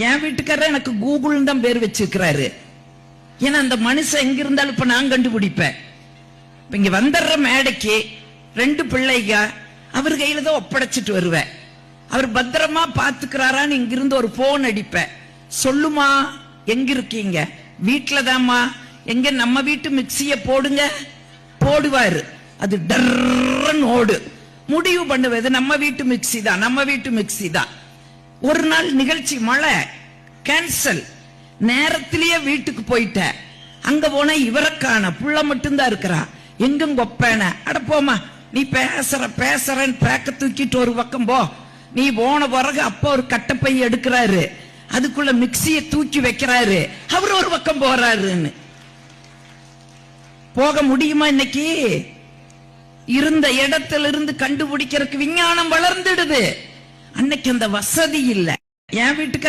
என் வீட்டுக்காரர் எனக்கு கூகுள் தான் பேர் வச்சிருக்கிறாரு. ஏன்னா அந்த மனுஷன் எங்க இருந்தாலும் இப்ப நான் கண்டுபிடிப்பேன். இங்க வந்துடுற மேடைக்கு 2 பிள்ளைங்க அவர் கையில தான் ஒப்படைச்சிட்டு வருவேன். அவர் பத்திரமா பாத்துக்கிறாரான்னு இங்கிருந்து ஒரு போன் அடிப்பேன். சொல்லுமா எங்க இருக்கீங்க? வீட்டுலதாம்மா. எங்க நம்ம வீட்டு மிக்சிய போடுங்க. போடுவாரு. அது டர்ன்னு ஓடு. முடிவு பண்ணுவது நம்ம வீட்டு மிக்சி தான், நம்ம வீட்டு மிக்சி தான். ஒரு நாள் நிகழ்ச்சி மழை கேன்சல். நேரத்திலேயே வீட்டுக்கு போயிட்ட. அங்க போன இவரக்கான புள்ள மட்டும்தான் இருக்கிறா. எங்க கொப்பேன அட போமா, நீ பேசுறன்னு பேக்க தூக்கிட்டு ஒரு பக்கம் போ. நீ போன பிறகு அப்பா ஒரு கட்டப்பை எடுக்கிறாரு, அதுக்குள்ள மிக்சிய தூக்கி வைக்கிறாரு, அவர் ஒரு பக்கம் போறாருன்னு. போக முடியுமா? இன்னைக்கு இருந்த இடத்துல இருந்து கண்டுபிடிக்கிறதுக்கு விஞ்ஞானம் வளர்ந்துடுது. அன்னைக்கு அந்த வசதி இல்லை. என் வீட்டுக்கு